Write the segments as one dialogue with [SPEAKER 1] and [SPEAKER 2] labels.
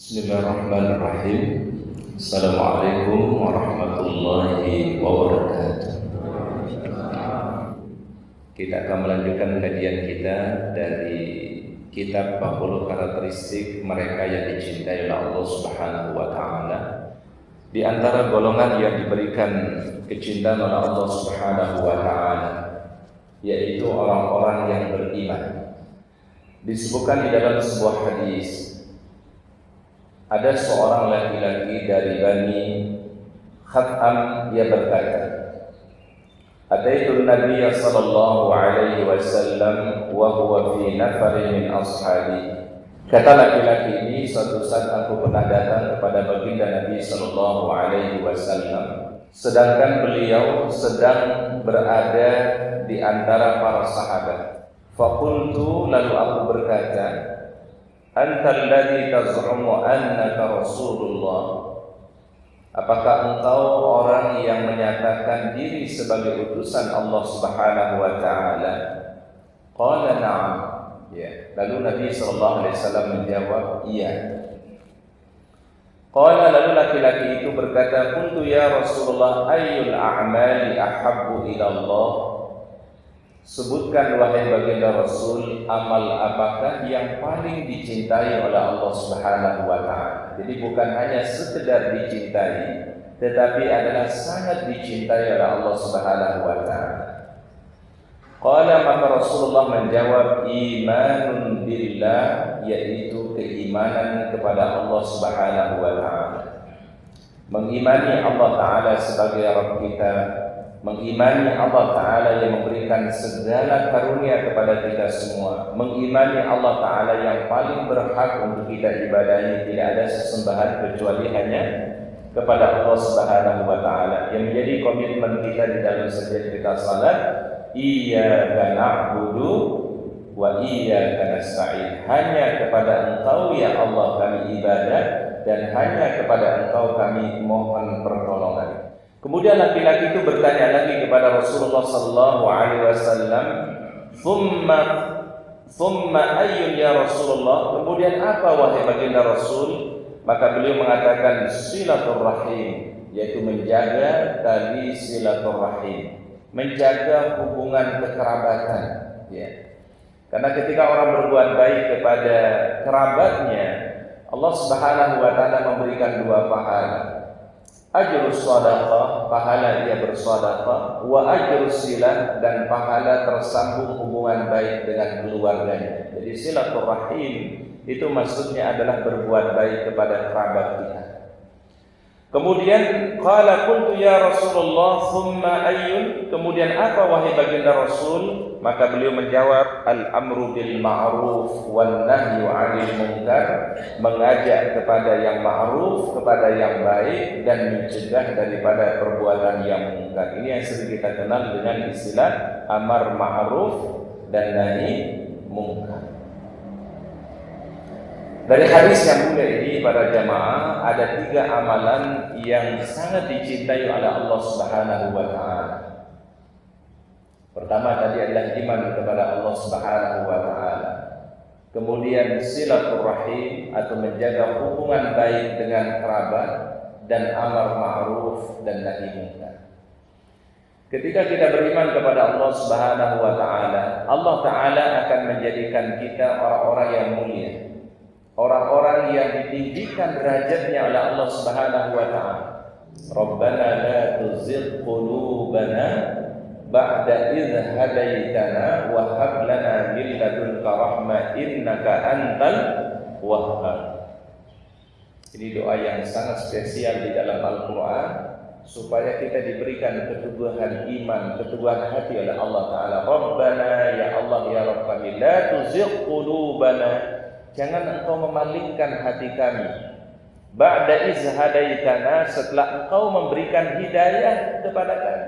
[SPEAKER 1] Bismillahirrahmanirrahim. Assalamualaikum warahmatullahi wabarakatuh. Kita akan melanjutkan kajian kita dari kitab 40 karakteristik mereka yang dicintai oleh Allah Subhanahu wa taala. Di antara golongan yang diberikan kecintaan oleh Allah Subhanahu wa taala yaitu orang-orang yang beriman. Disebutkan di dalam sebuah hadis, ada seorang laki-laki dari Bani Khat'am, dia berkata, Ataitu Nabi sallallahu alaihi wasallam wa huwa fi nafarin min ashabi. Kata laki-laki ini, suatu saat aku pernah datang kepada baginda Nabi sallallahu alaihi wasallam, sedangkan beliau sedang berada di antara para sahabat. Faqultu, lalu aku berkata, Antal ladzi taz'umu annaka Rasulullah. Apakah engkau orang yang menyatakan diri sebagai utusan Allah Subhanahu wa taala? Qala na'am. Ya. Lalu Nabi sallallahu alaihi wasallam menjawab, iya. Qala, lalu laki-laki itu berkata, Kuntu ya Rasulullah, ayyul a'mali ahabbu ila Allah? Sebutkan wahai baginda Rasul, amal apakah yang paling dicintai oleh Allah Subhanahu wa taala. Jadi bukan hanya sekedar dicintai, tetapi adalah sangat dicintai oleh Allah Subhanahu wa taala. Qala, maka Rasulullah menjawab, imanun billah, yaitu keimanan kepada Allah Subhanahu wa taala. Mengimani Allah taala sebagai Rabb kita, mengimani Allah Ta'ala yang memberikan segala karunia kepada kita semua, mengimani Allah Ta'ala yang paling berhak untuk kita ibadahi, tidak ada sesembahan kecuali hanya kepada Allah Subhanahu wa Ta'ala, yang menjadi komitmen kita di dalam setiap kita salat. Iyyaka na'budu wa iyyaka nasta'in. Hanya kepada Engkau ya Allah kami ibadah, dan hanya kepada Engkau kami mohon pertolongan. Kemudian laki-laki itu bertanya lagi kepada Rasulullah sallallahu alaihi wasallam, "Thumma ayyun ya Rasulullah?" Kemudian apa wahai baginda Rasul? Maka beliau mengatakan silaturrahim, yaitu menjaga tali silaturrahim, menjaga hubungan kekerabatan, ya. Karena ketika orang berbuat baik kepada kerabatnya, Allah Subhanahu wa taala memberikan dua pahala. Ajrus shadaqah, pahala dia bersedekah, wa ajrus silah, dan pahala tersambung hubungan baik dengan keluarganya. Jadi silaturahim itu maksudnya adalah berbuat baik kepada kerabat kita. Kemudian qala qultu ya Rasulullah thumma ayyun? Kemudian apa wahai baginda Rasul? Maka beliau menjawab, al-amru bil ma'ruf wan nahyu 'anil munkar, mengajak kepada yang ma'ruf, kepada yang baik, dan mencegah daripada perbuatan yang munkar. Ini yang sering kita kenal dengan istilah amar ma'ruf dan nahi munkar. Dari hadis yang mulia ini para jamaah, ada 3 amalan yang sangat dicintai oleh Allah Subhanahu wa taala. Pertama tadi adalah iman kepada Allah Subhanahu wa taala. Kemudian silaturahim atau menjaga hubungan baik dengan kerabat, dan amar ma'ruf dan nahi munkar. Ketika kita beriman kepada Allah Subhanahu wa taala, Allah taala akan menjadikan kita orang-orang yang mulia, orang-orang yang ditinggikan derajatnya oleh Allah Subhanahu wa taala. Rabbana la tuzigh qulubana ba'da idh hadaitana wa hab lana min ladunka rahmah innaka antal wahhab. Ini doa yang sangat spesial di dalam Al-Qur'an, supaya kita diberikan keteguhan iman, keteguhan hati oleh Allah taala. Rabbana, ya Allah ya Rabb kami, la tuzigh qulubana, jangan engkau memalingkan hati kami, ba'da iz hadaitana, setelah engkau memberikan hidayah kepada kami.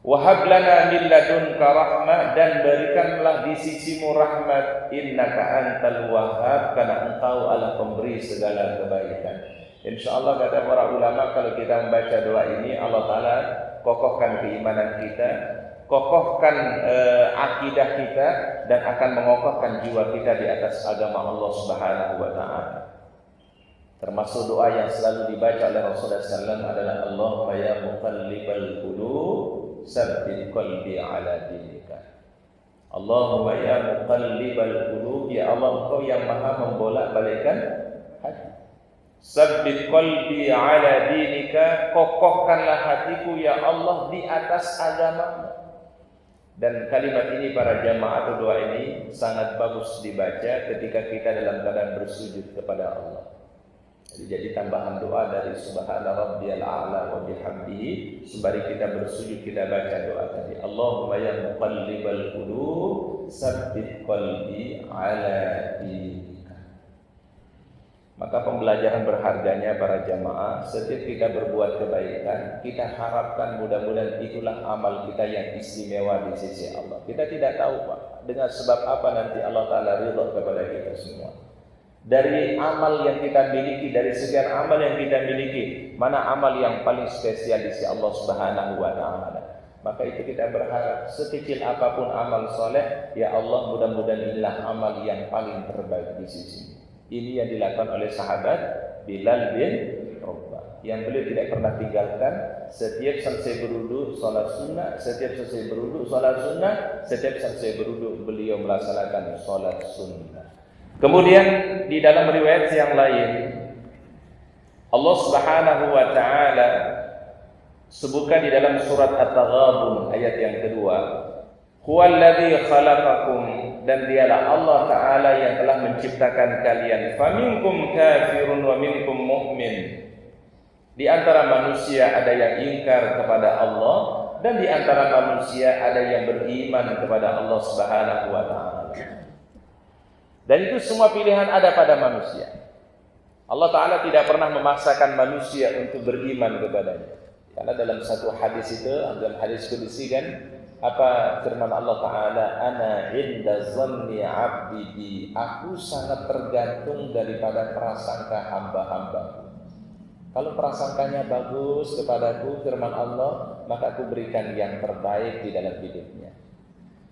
[SPEAKER 1] Wa hab lana min ladunka rahmah, dan berikanlah di sisimu rahmat, innaka antal wahhab, karena engkau adalah pemberi segala kebaikan. Insyaallah kata para ulama, kalau kita membaca doa ini, Allah taala kokohkan keimanan kita, kokohkan akidah kita, dan akan mengokohkan jiwa kita di atas agama Allah Subhanahu wa taala. Termasuk doa yang selalu dibaca oleh Rasulullah SAW adalah Allahumma ya muqallibal qulub tsabbit qalbi ala dinika. Allahumma ya muqallibal qulub, ya Allah Engkau yang maha membolak-balikkan hati. Tsabbit qalbi ala dinika, kokohkanlah hatiku ya Allah di atas agama. Dan kalimat ini para jamaah atau doa ini sangat bagus dibaca ketika kita dalam keadaan bersujud kepada Allah. Jadi tambahan doa dari subhana rabbiyal a'la wa bihamdihi, sembari kita bersujud kita baca doa tadi, Allahumma ya muqallibal qulub tsabbit qalbi ala dinika. Maka pembelajaran berharganya para jamaah, setiap kita berbuat kebaikan, kita harapkan mudah-mudahan itulah amal kita yang istimewa di sisi Allah. Kita tidak tahu Pak, dengan sebab apa nanti Allah Ta'ala ridha kepada kita semua. Dari amal yang kita miliki, dari sekian amal yang kita miliki, mana amal yang paling spesial di sisi Allah Subhanahu wa Ta'ala. Maka itu kita berharap sekecil apapun amal soleh, ya Allah mudah-mudahan inilah amal yang paling terbaik di sisi. Ini yang dilakukan oleh sahabat Bilal bin Rabah, yang beliau tidak pernah tinggalkan. Setiap selesai berwudu salat sunnah, setiap selesai berwudu salat sunnah, setiap selesai berwudu beliau melaksanakan salat sunnah. Kemudian di dalam riwayat yang lain Allah Subhanahu wa Ta'ala sebutkan di dalam surat At-Taghabun ayat yang kedua, huwallazi khalaqakum, dan dialah Allah Ta'ala yang telah menciptakan kalian, faminkum kafirun wa minkum mu'min. Di antara manusia ada yang ingkar kepada Allah, dan di antara manusia ada yang beriman kepada Allah Subhanahu wa Ta'ala. Dan itu semua pilihan ada pada manusia. Allah Ta'ala tidak pernah memaksakan manusia untuk beriman kepadanya. Karena dalam satu hadis itu, dalam hadis qudsi kan, apa firman Allah Ta'ala, ana inda zanni abdi bi, aku sangat tergantung daripada prasangka hamba-hambaku. Kalau prasangkanya bagus kepadaku, firman Allah, maka aku berikan yang terbaik di dalam hidupnya.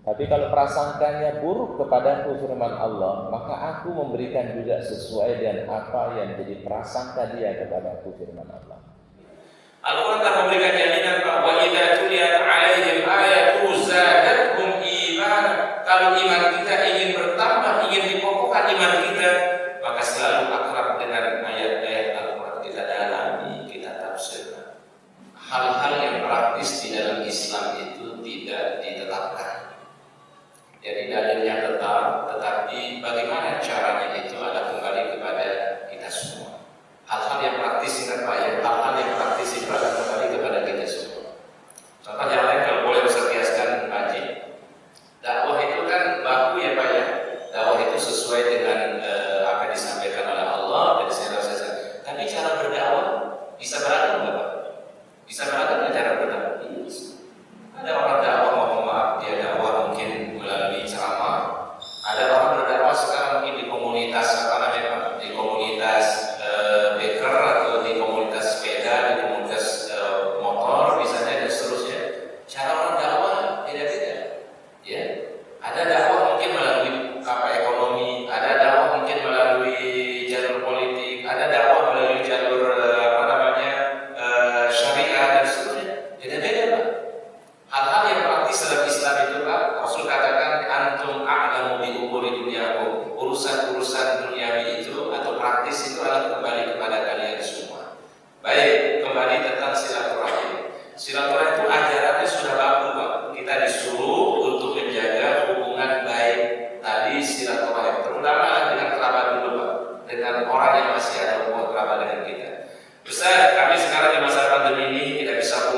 [SPEAKER 1] Tapi kalau prasangkanya buruk kepadaku, firman Allah, maka aku memberikan juga sesuai dengan apa yang jadi prasangka dia kepadaku, firman Allah.
[SPEAKER 2] Al-Quran telah memberikan jaminan bahwa idza tuliyat 'alaihim ayatu zadatuhum iman. Kalau iman kita ingin bertambah, ingin dikokohkan iman kita, maka selalu akrab dengan ayat-ayat Al-Quran, kita dalami, kita tafsirkan. Hal-hal yang praktis di dalam Islam itu tidak ditetapkan. Jadi dalilnya tetap, tetapi bagaimana caranya itu adalah kembali kepada kita semua. Hal-hal yang praktis ingat Pak ya, hal-hal yang praktis itu adalah kembali kepada kita semua. Contoh yang lain kalau boleh bisa kiaskan Haji, dakwah itu kan baku ya Pak ya. Dakwah itu sesuai dengan apa yang disampaikan oleh Allah dan disampaikan. Tapi cara berdakwah bisa beragam nggak Pak? Bisa beragam nggak cara berdakwah? Ada orang dakwah mohon maaf dia dakwah mungkin melalui ceramah. Ada orang berdakwah sekarang mungkin di komunitas apa namanya, di komunitas baker atau di komunitas sepeda, di komunitas motor misalnya dan seterusnya. Cara orang dakwah beda-beda. Ya, ada dakwah mungkin melalui apa ekonomi, ada dakwah mungkin melalui jalur politik, ada dakwah melalui jalur apa namanya syariah dan seterusnya. Beda-beda Pak. Hal-hal yang praktis dalam Islam itu Pak, Rasul katakan antum a'lamu bi umuri dunyakum. Urusan-urusan duniawi itu atau praktis itu adalah kembali kepada kalian semua. Baik, kembali tentang silaturahim. Silaturahim itu ajarannya sudah baku Pak. Kita disuruh untuk menjaga hubungan baik tadi silaturahim, terutama dengan kerabat dulu Pak, dengan orang yang masih ada hubungan kerabat dengan kita. Besar, kami sekarang di masa pandemi ini tidak bisa